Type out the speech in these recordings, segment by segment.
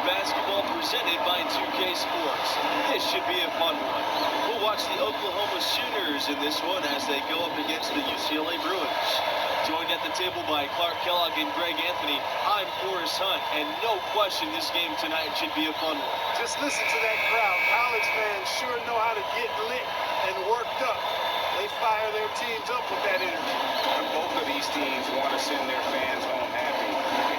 basketball presented by 2K Sports. This should be a fun one. We'll watch the Oklahoma Sooners in this one as they go up against the UCLA Bruins. Joined at the table by Clark Kellogg and Greg Anthony, I'm Forrest Hunt, and no question this game tonight should be a fun one. Just listen to that crowd. College fans sure know how to get lit and worked up. They fire their teams up with that energy. And both of these teams want to send their fans home happy.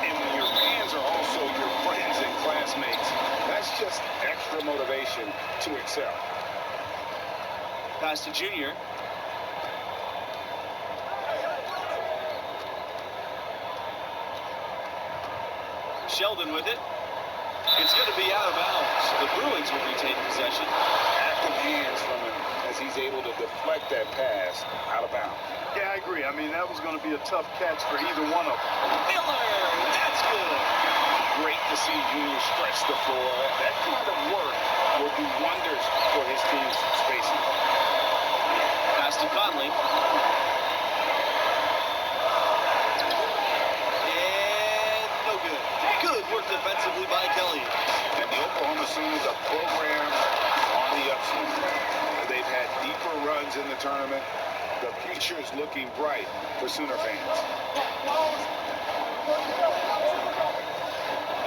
And when your fans are also your friends and classmates, that's just extra motivation to excel. Pass to Junior. Sheldon with it. It's going to be out of bounds. The Bruins will retain possession. Active hands from him as he's able to deflect that pass out of bounds. Yeah, I agree. I mean, that was going to be a tough catch for either one of them. Miller, that's good. Great to see Junior stretch the floor. That kind of work will do wonders for his team's spacing. Pass to Conley. Good work defensively by Kelly. And the Oklahoma Sooners are programmed on the upswing. They've had deeper runs in the tournament. The future is looking bright for Sooner fans.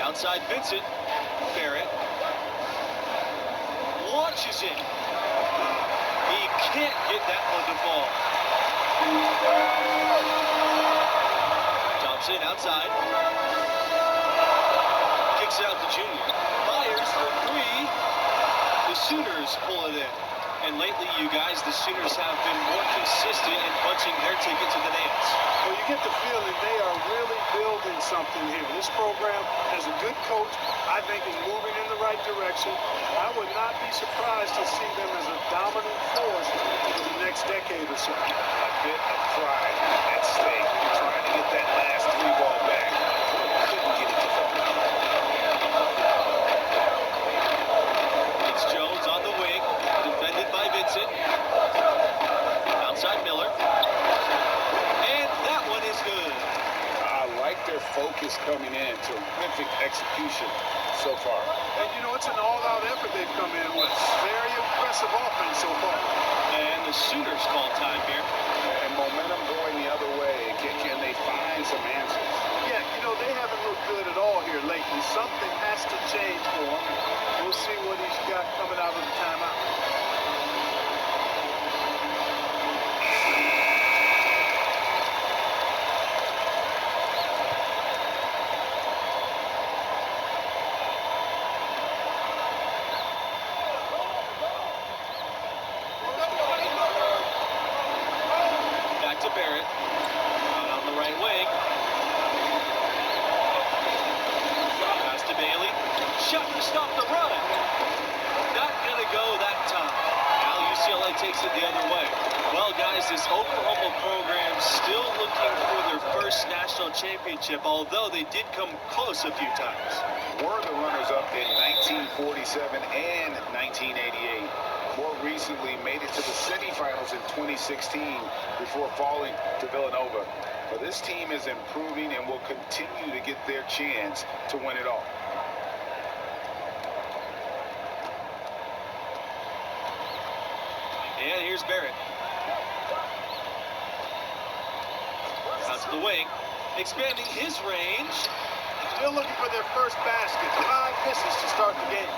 Outside Vincent. Barrett. Launches it. He can't get that one to fall. Thompson outside. Kicks out to Junior. Fires for three. The Sooners pull it in. And lately, you guys, the Sooners have been more consistent in punching their ticket to the dance. Well, you get the feeling they are really building something here. This program has a good coach. I think is moving in the right direction. I would not be surprised to see them as a dominant force in the next decade or so. A bit of pride at stake. Trying to get that last three ball back. Couldn't get it to fall. It's Jones on the wing, defended by Vincent. Outside Miller. And that one is good. I like their focus coming in. Terrific execution so far. And, you know, it's an all-out effort they've come in with. Very impressive offense so far. And the Sooners call time here. And momentum going the other way. Can they find some answers? Yeah, you know, they haven't looked good at all here lately. Something has to change for him. We'll see what he's got coming out of the timeout. Back to Barrett. Out on the right wing. Pass to Bailey. Shot to stop the run. Not going to go that time. Now UCLA takes it the other way. Well, guys, this Oklahoma program still looking for their first national championship, although they did come close a few times. Were the runners-up in 1947 and 1988. More recently, made it to the semifinals in 2016 before falling to Villanova. But this team is improving and will continue to get their chance to win it all. And here's Barrett. Out to the wing, expanding his range. Still looking for their first basket. 5 misses to start the game.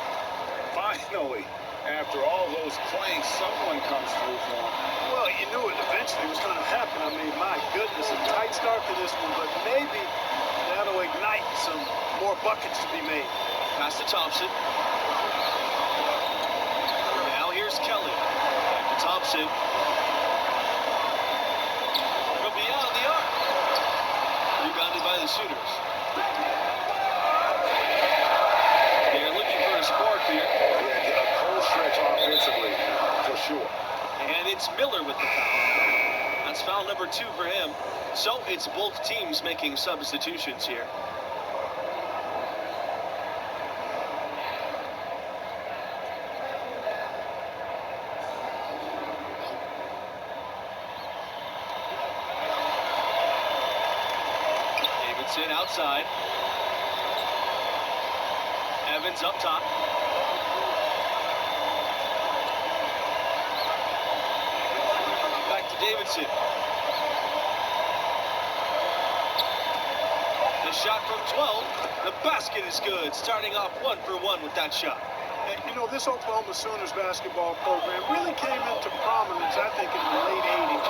Finally, after all those planks, someone comes through for him. Well, you knew it eventually was going to happen. I mean, my goodness, a tight start to this one, but maybe that'll ignite some more buckets to be made. Pass to Thompson. Now here's Kelly. Back to Thompson. From beyond the arc. Rebounded by the Sooners. They're looking for a spark here. Yeah, a cold stretch offensively, for sure. And it's Miller with the foul. That's foul number 2 for him. So it's both teams making substitutions here. Davidson outside. Evans up top. Back to Davidson. The shot from 12. The basket is good. Starting off 1 for 1 with that shot. And, you know, this Oklahoma Sooners basketball program really came into prominence, I think, in the late 80s.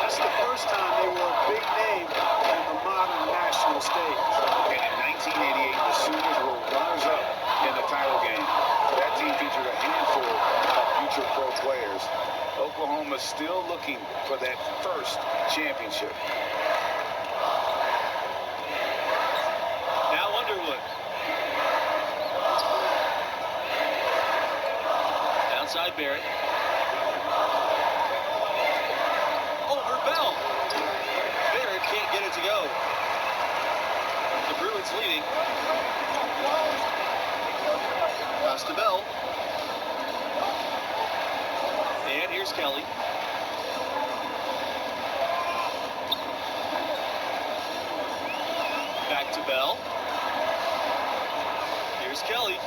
That's the first time they were a big name on the modern national stage. And in 1988, the Sooners were runners-up in the title game. That team featured a handful of future pro players. Oklahoma still looking for that first championship. Now Underwood. Outside Barrett. Over Bell. Barrett can't get it to go. The Bruins leading. Pass to Bell. And here's Kelly. Back to Bell. Here's Kelly.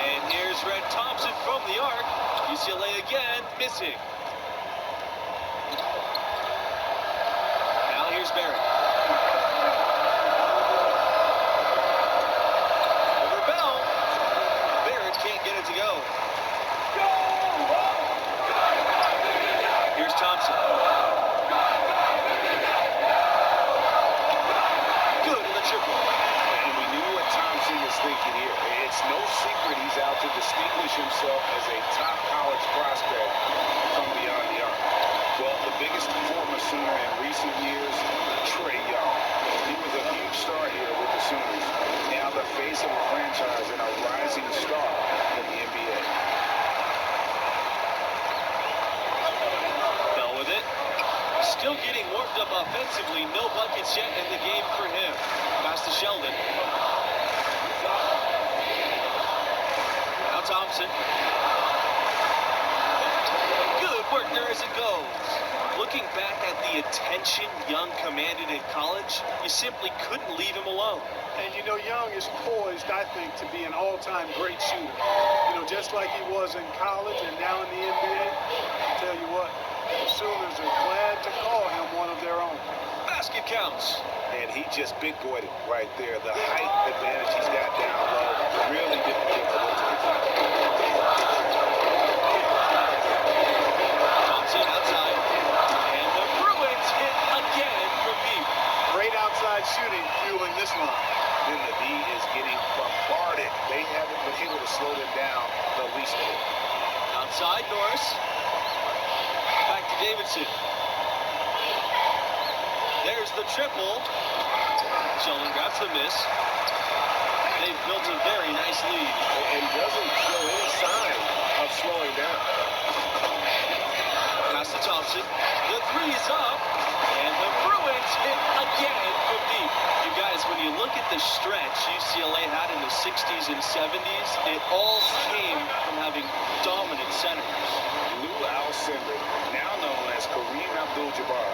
And here's Red Thompson from the arc. UCLA again, missing. Now here's Barrett. Over Bell. Barrett can't get it to go. Here's Thompson. Good in the triple. And we knew what Thompson was thinking here. It's no secret he's out to distinguish himself as a top college prospect from beyond the arc. Well, the biggest former Sooner in recent years, Trae Young. He was a huge star here with the Sooners. Now the face of a franchise and a rising star in the NBA. Bell with it. Still getting warmed up offensively. No buckets yet in the game for him. Pass to Sheldon. Now Thompson. Good work there as it goes. Looking back at the attention Young commanded in college, you simply couldn't leave him alone. And, you know, Young is poised, I think, to be an all-time great shooter. You know, just like he was in college and now in the NBA. I tell you what, the Sooners are glad to call him one of their own. Basket counts. And he just big-boyed it right there. The height advantage he's got down low really difficult to look to defend. Thompson outside. And the Bruins hit again from deep. Great outside shooting fueling this line. Then the D is getting bombarded. They haven't been able to slow them down the least bit. Outside Norris. Back to Davidson. There's the triple. Sheldon grabs the miss. They've built a very nice lead. And doesn't show any sign of slowing down. Pass to Thompson. The three is up. And the Bruins hit again from deep. You guys, when you look at the stretch UCLA had in the 60s and 70s, it all came from having dominant centers. Lou Alcindor, now known as Kareem Abdul-Jabbar,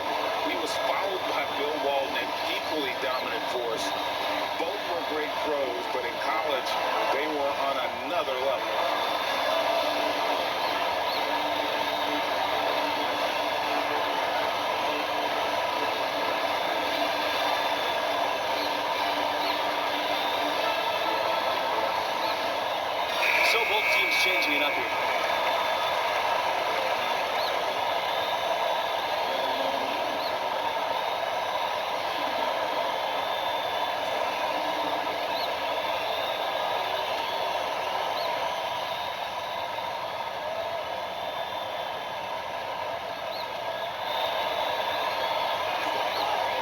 he was followed by Bill Walton, an equally dominant force. Both were great pros, but in college, they were on another level. So both teams changing it up here.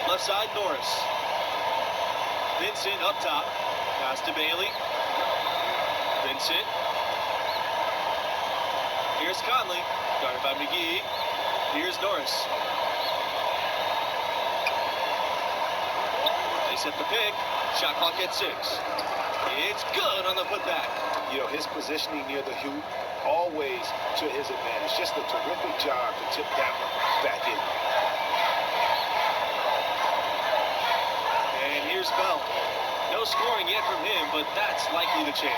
Left side, Norris. Vincent up top. Pass to Bailey. Vincent. Here's Conley. Guarded by McGee. Here's Norris. They set the pick. Shot clock at 6. It's good on the putback. You know, his positioning near the hoop, always to his advantage. Just a terrific job to tip that one back in. And here's Bell. No scoring yet from him, but that's likely to change.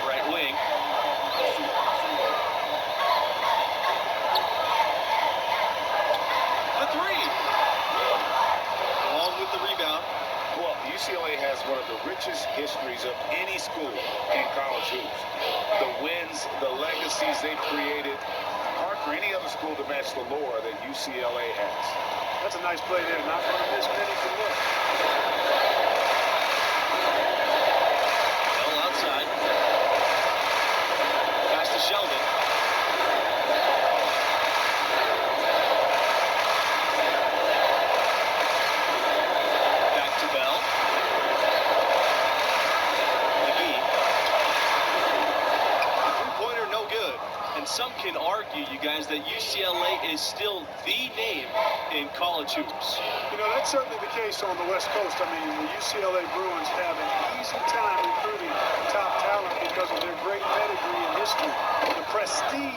Right wing. The three. Along with the rebound. Well, UCLA has one of the richest histories of any school in college hoops. The wins, the legacies they've created, hard for any other school to match the lore that UCLA has. That's a nice play there. Not going to miss many from this. Bell outside. Pass to Sheldon. Back to Bell. McGee. Three-pointer no good. And some can argue, you guys, that UCLA is still the name in college hoops. You know, that's certainly the case on the West Coast. I mean, the UCLA Bruins have an easy time recruiting top talent because of their great pedigree and history. The prestige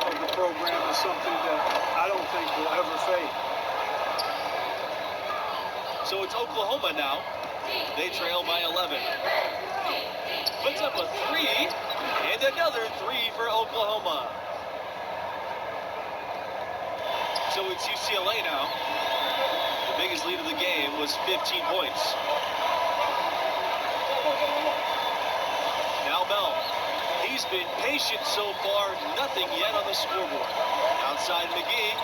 of the program is something that I don't think will ever fade. So it's Oklahoma now. They trail by 11. Puts up a three, and another three for Oklahoma. So it's UCLA now. The biggest lead of the game was 15 points. Now Bell. He's been patient so far, nothing yet on the scoreboard. Outside McGee.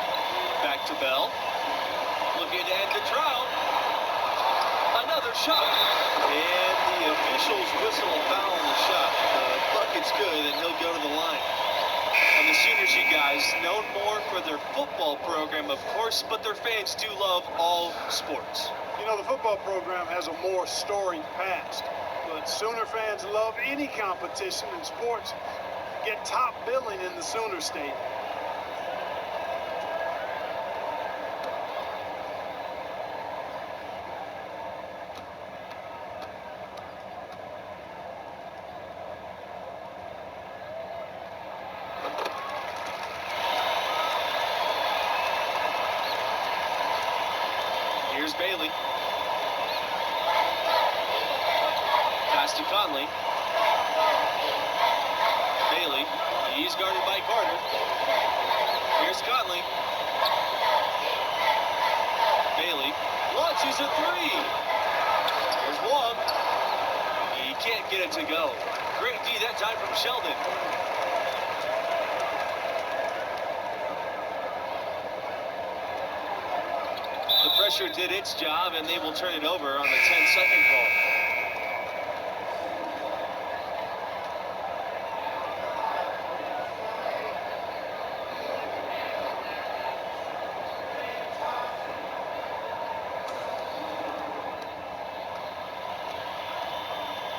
Back to Bell. Looking to end the drought. Another shot. And the officials whistle a foul on the shot. The bucket's good, and he'll go to the line. And the seniors, you guys, known more for their football program, of course, but their fans do love all sports. You know, the football program has a more storied past, but Sooner fans love any competition in sports. Get top billing in the Sooner State. Here's Bailey. Pass to Conley. Bailey, he's guarded by Carter. Here's Conley. Bailey launches a three. There's one. He can't get it to go. Great D that time from Sheldon. The pressure did its job, and they will turn it over on the 10-second call.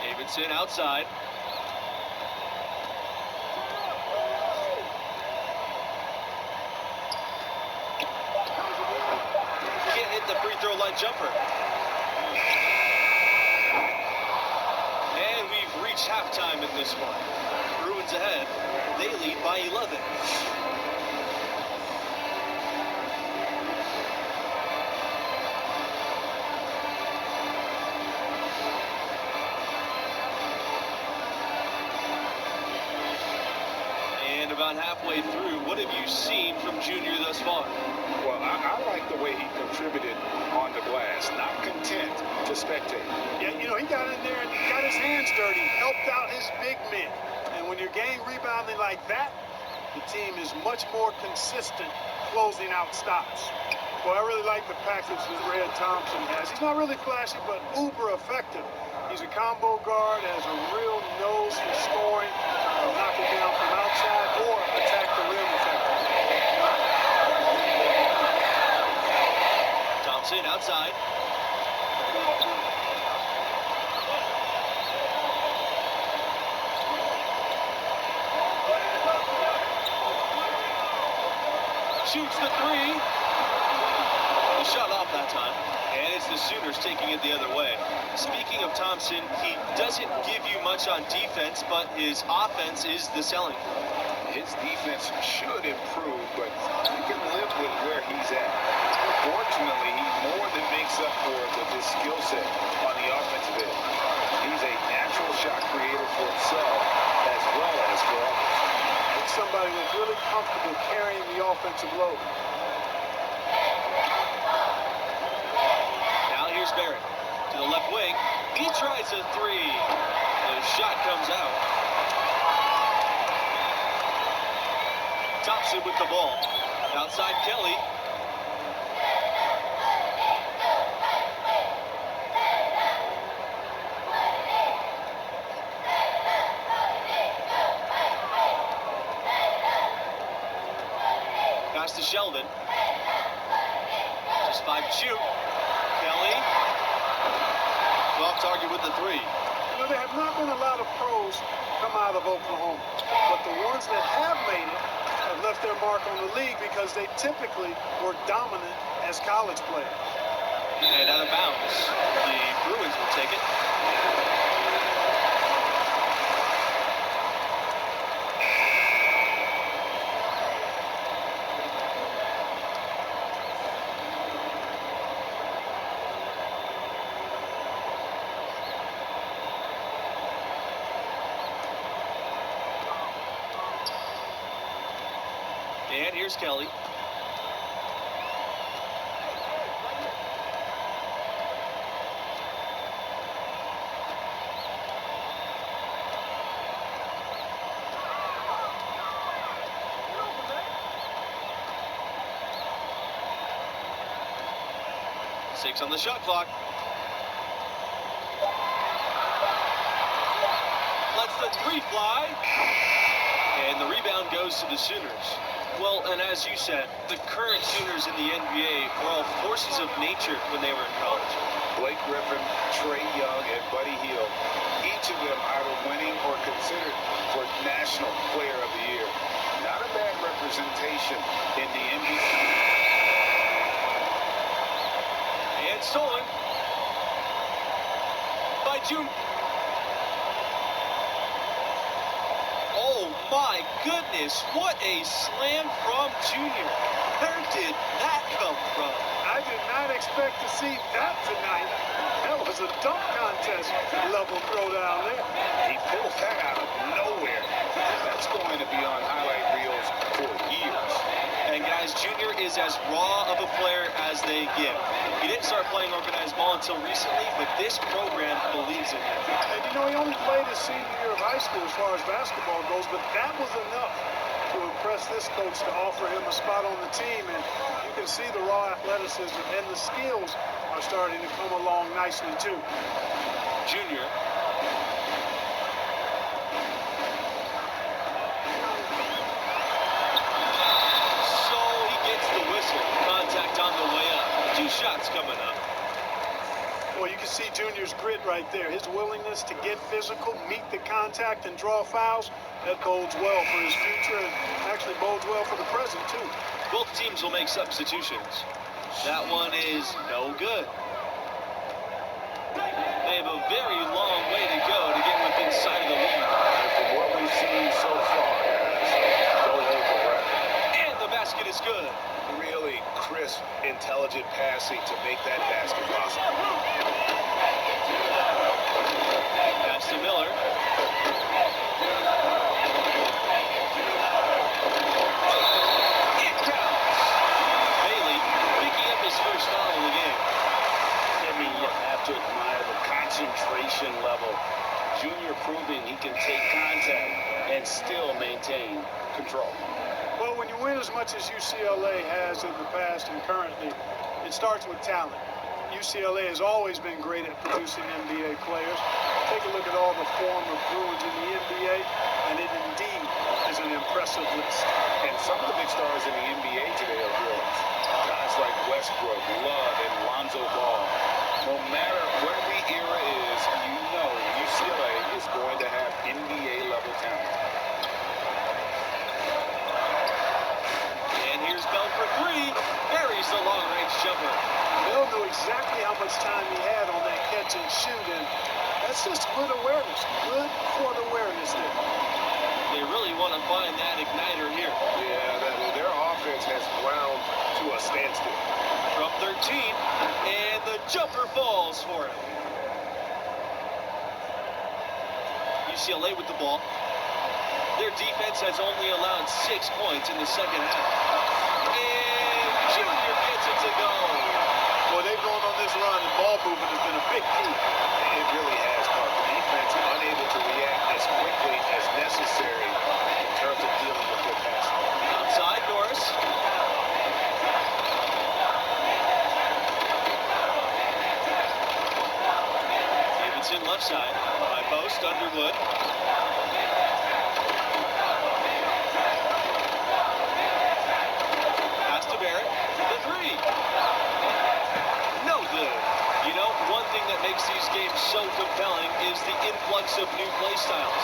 Davidson outside. Can't hit the free throw line jumper. And we've reached halftime in this one. Bruins ahead. They lead by 11. And about halfway through, what have you seen from Junior thus far? Well, I like the way he contributed on the glass. Not content to spectate. Yeah, you know, he got in there and got his hands dirty, helped out his big men. And when you're game rebounding like that, the team is much more consistent closing out stops. Well, I really like the package that Red Thompson has. He's not really flashy, but uber effective. He's a combo guard, has a real nose for scoring, knock it down from outside or attack the rim effectively. Thompson outside. Shoots the three. The shot off that time. And it's the Sooners taking it the other way. Speaking of Thompson, he doesn't give you much on defense, but his offense is the selling. His defense should improve, but you can live with where he's at. Fortunately, he more than makes up for it with his skill set on the offensive end. He's a natural shot creator for himself as well as for others. He's somebody that's really comfortable carrying the offensive load. Now here's Barrett to the left wing. He tries a three. The shot comes out. Thompson with the ball. Outside Kelly. Pass to Sheldon. Just 5 to shoot. Kelly. Off target with the three. You know, there have not been a lot of pros come out of Oklahoma, but the ones that have made it have left their mark on the league because they typically were dominant as college players. And out of bounds. The Bruins will take it. And here's Kelly. Six on the shot clock. Lets the three fly. And the rebound goes to the Sooners. Well, and as you said, the current Sooners in the NBA were all forces of nature when they were in college. Blake Griffin, Trae Young, and Buddy Hield, each of them either winning or considered for National Player of the Year. Not a bad representation in the NBA. And stolen by June. Oh my goodness, what a slam from Junior. Where did that come from? I did not expect to see that tonight. That was a dunk contest level throwdown there. He pulled that out of nowhere. That's going to be on highlight reels for years. And guys, Junior is as raw of a player as they get. He didn't start playing organized ball until recently, but this program believes in him. And you know, he only played his senior year of high school as far as basketball goes, but that was enough to impress this coach to offer him a spot on the team. And you can see the raw athleticism and the skills are starting to come along nicely too. Junior. So he gets the whistle. Contact on the way up. 2 shots coming up. Well, you can see Junior's grit right there. His willingness to get physical, meet the contact, and draw fouls. That bodes well for his future and actually bodes well for the present, too. Both teams will make substitutions. That one is no good. They have a very long way to go to get within sight of the lead. And from what we've seen so far, guys, don't hold your breath. And the basket is good. Really crisp, intelligent passing to make that basket possible. Pass to Miller. It counts. Bailey picking up his first foul of the game. I mean, you have to admire the concentration level. Junior proving he can take contact and still maintain control. Well, when you win as much as UCLA has in the past and currently, it starts with talent. UCLA has always been great at producing NBA players. Take a look at all the former Bruins in the NBA, and it indeed is an impressive list. And some of the big stars in the NBA today are Bruins. Guys like Westbrook, Love, and Lonzo Ball. No matter what the era is, you know UCLA is going to have NBA-level talent. And here's Bell for 3. Buries the long-range jumper. Bell knew exactly how much time he had on that catch and shoot, and that's just good awareness. Good court awareness there. They really want want to find that igniter here. Yeah, their offense has ground to a standstill. From 13, and the jumper falls for him. UCLA with the ball. Their defense has only allowed 6 points in the second half. And Junior gets it to go. Boy, they've gone on this run, and ball movement has been a big key. It really has, Mark. The defense unable to react as quickly as necessary in terms of dealing with their passing. Outside Norris. Davidson left side. High post, Underwood. Pass to Barrett. The three. No good. You know, one thing that makes these games so compelling is the influx of new play styles.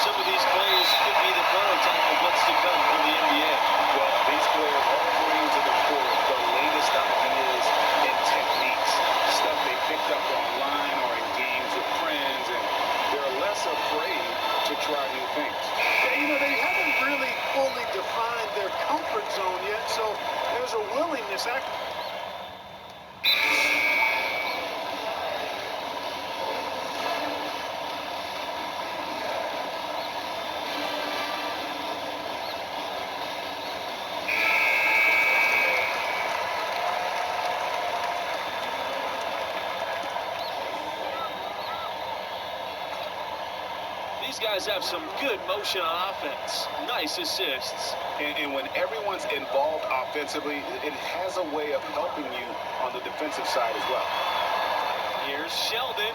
Some of these players could be the prototype of what's to come from the NBA. Well, these players all bring to the court the latest ideas and techniques, stuff they picked up online or in games with friends, and they're less afraid to try new things. Yeah, you know, they haven't really fully defined their comfort zone yet, so there's a willingness. These guys have some good motion on offense. Nice assists. And when everyone's involved offensively, it has a way of helping you on the defensive side as well. Here's Sheldon.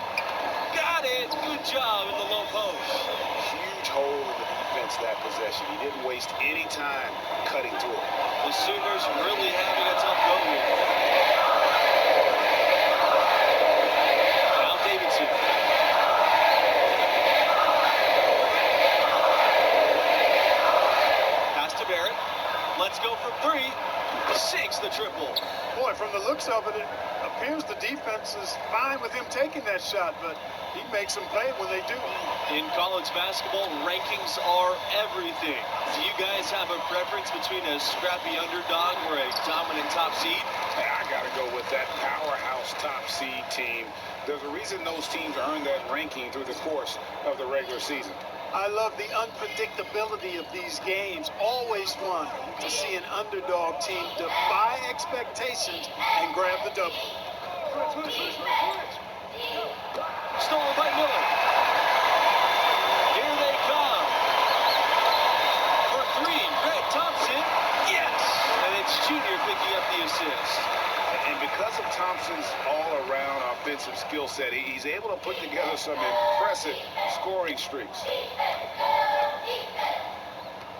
Got it. Good job in the low post. Huge hole in the defense that possession. He didn't waste any time cutting through it. The Sooners really having a tough go here. Now Davidson. Pass to Barrett. Let's go from 3. Sinks the triple. Boy, from the looks of it, it appears the defense is fine with him taking that shot, but he makes them pay when they do. In college basketball, rankings are everything. Do you guys have a preference between a scrappy underdog or a dominant top seed? I got to go with that powerhouse top seed team. There's a reason those teams earn that ranking through the course of the regular season. I love the unpredictability of these games. Always fun to see an underdog team defy expectations and grab the double. Stolen by Miller. Here they come. For 3, Greg Thompson. Yes! And it's Junior picking up the assist. And because of Thompson's all-around offensive skill set, he's able to put together some impressive scoring streaks.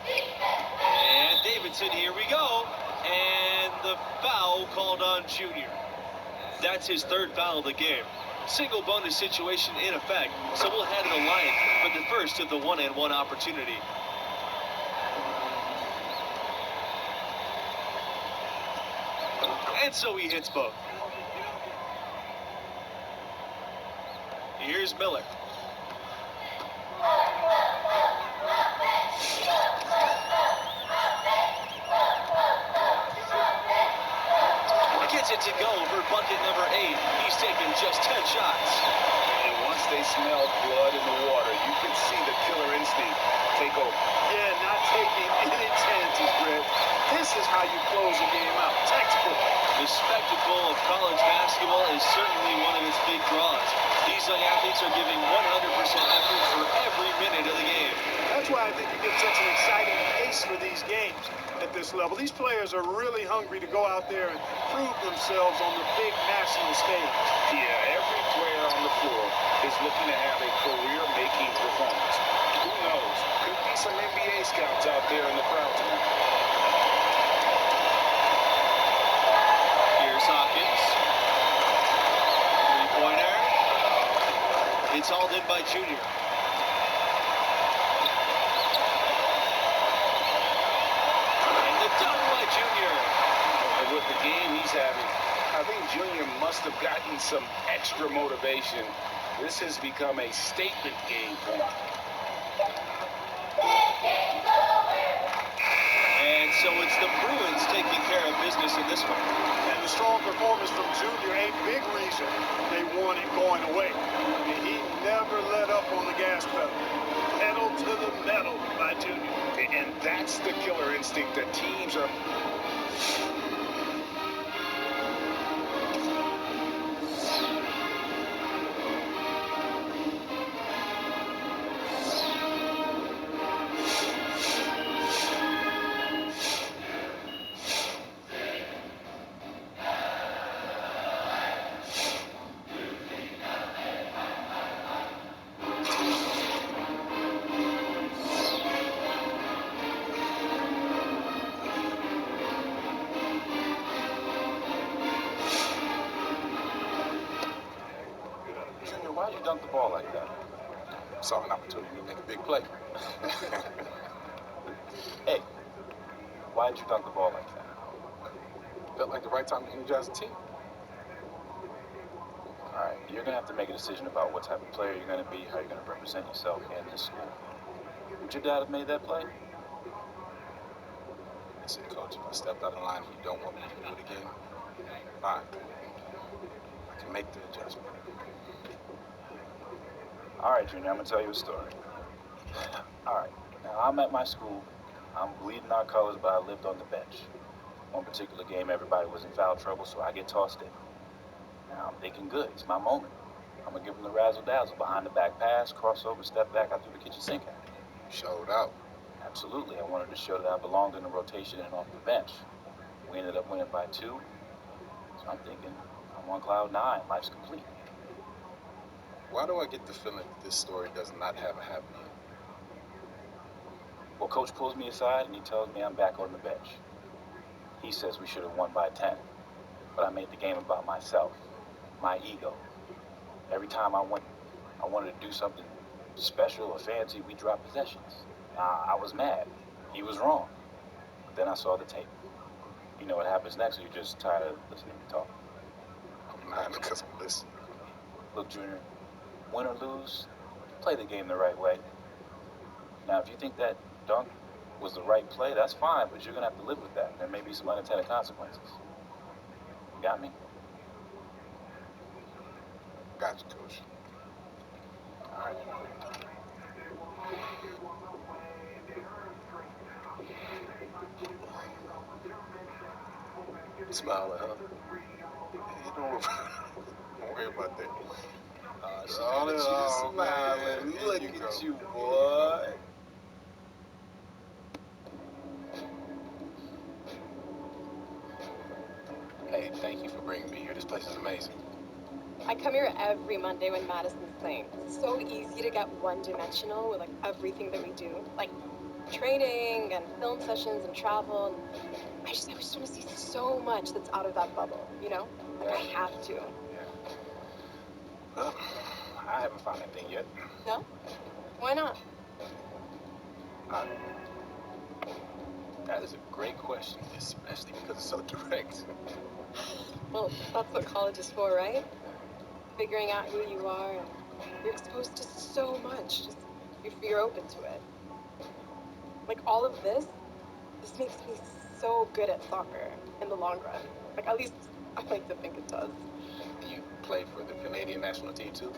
And Davidson, here we go. And the foul called on Junior. That's his 3rd foul of the game. Single bonus situation in effect, so we'll head to the line for the first of the 1-and-1 opportunity. And so he hits both. Here's Miller. Gets it to go for bucket number 8. He's taken just 10 shots. And once they smell blood in the water, you can see the killer instinct take over. Yeah, not taking any chances, Greg. This is how you close a game out. Textbook. The spectacle of college basketball is certainly one of its big draws. These young athletes are giving 100% effort for every minute of the game. That's why I think you get such an exciting pace for these games at this level. These players are really hungry to go out there and prove themselves on the big national stage. Yeah, every player on the floor is looking to have a career-making performance. Who knows? Could be some NBA scouts out there in the crowd tonight. Here's Hawkins. 3-pointer. It's hauled in by Junior. And the dunk by Junior. And with the game he's having, I think Junior must have gotten some extra motivation. This has become a statement game for him. business in this one. And the strong performance from Junior, a big reason they won it going away. And he never let up on the gas pedal. Pedal to the metal by Junior. And that's the killer instinct that teams are... Why'd you dunk the ball like that? Saw an opportunity to make a big play. Hey, why'd you dunk the ball like that? Felt like the right time to energize the team. All right, you're going to have to make a decision about what type of player you're going to be, how you're going to represent yourself in this school. Would your dad have made that play? Listen, Coach, if I stepped out of line and you don't want me to do it again, fine. I can make the adjustment. All right, Junior, I'm going to tell you a story. All right, now I'm at my school. I'm bleeding our colors, but I lived on the bench. One particular game, everybody was in foul trouble, so I get tossed in. Now I'm thinking good. It's my moment. I'm going to give them the razzle-dazzle. Behind the back pass, crossover, step back, I threw the kitchen sink at him. Showed out. Absolutely. I wanted to show that I belonged in the rotation and off the bench. We ended up winning by 2. So I'm thinking, I'm on cloud 9. Life's complete. Why do I get the feeling that this story does not have a happy ending? Well, Coach pulls me aside and he tells me I'm back on the bench. He says we should have won by 10, but I made the game about myself, my ego. Every time I wanted to do something special or fancy, we dropped possessions. I was mad. He was wrong. But then I saw the tape. You know what happens next, or you're just tired of listening to talk? I'm not because I'm listening. Look, Junior, win or lose, play the game the right way. Now, if you think that dunk was the right play, that's fine, but you're going to have to live with that. There may be some unintended consequences. You got me? Got you, Coach. All right. Smiling, huh? You don't worry about that. Oh, man. Look at you, boy. Hey, thank you for bringing me here. This place is amazing. I come here every Monday when Madison's playing. It's so easy to get one-dimensional with, like, everything that we do. Like, training and film sessions and travel. And I just want to see so much that's out of that bubble, you know? Like, I have to. Yeah. Well, I haven't found anything yet. No? Why not? That is a great question, especially because it's so direct. Well, that's what college is for, right? Figuring out who you are, and you're exposed to so much, just if you're open to it. Like, all of this makes me so good at soccer in the long run. Like, at least I like to think it does. You play for the Canadian national team, too?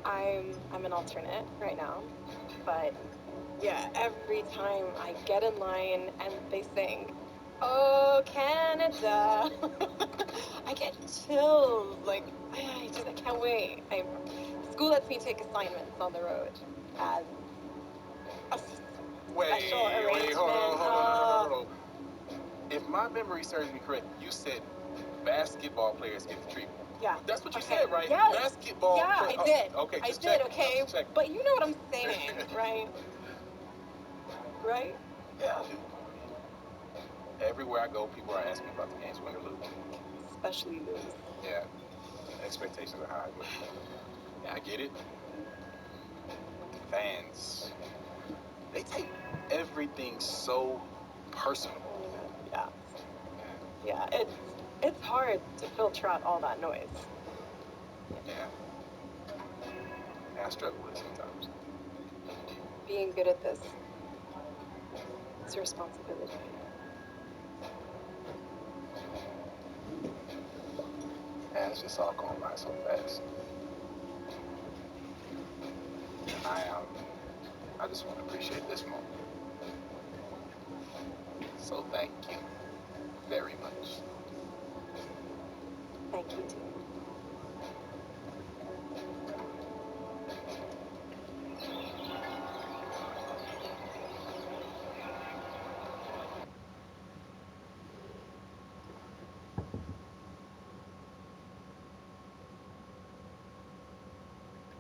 I'm an alternate right now, but yeah, every time I get in line and they sing, "Oh, Canada," I get chills. Like, I can't wait. School lets me take assignments on the road as a special arrangement. Hold on. If my memory serves me correct, you said basketball players get the treatment. Yeah. That's what you said, right? Yes. Basketball. Yeah, I did. Okay, I just did. check. Okay, Just check. but you know what I'm saying, right? Right? Yeah, I do. Everywhere I go, people are asking me about the games, win or lose. Especially lose. Yeah, expectations are high, but yeah, I get it. Fans, they take everything so personal. Yeah. Yeah, it's hard to filter out all that noise. Yeah. I struggle with it sometimes. Being good at this, it's a responsibility. man, it's just all going by so fast. And I just want to appreciate this moment. So thank you very much. Thank you, too.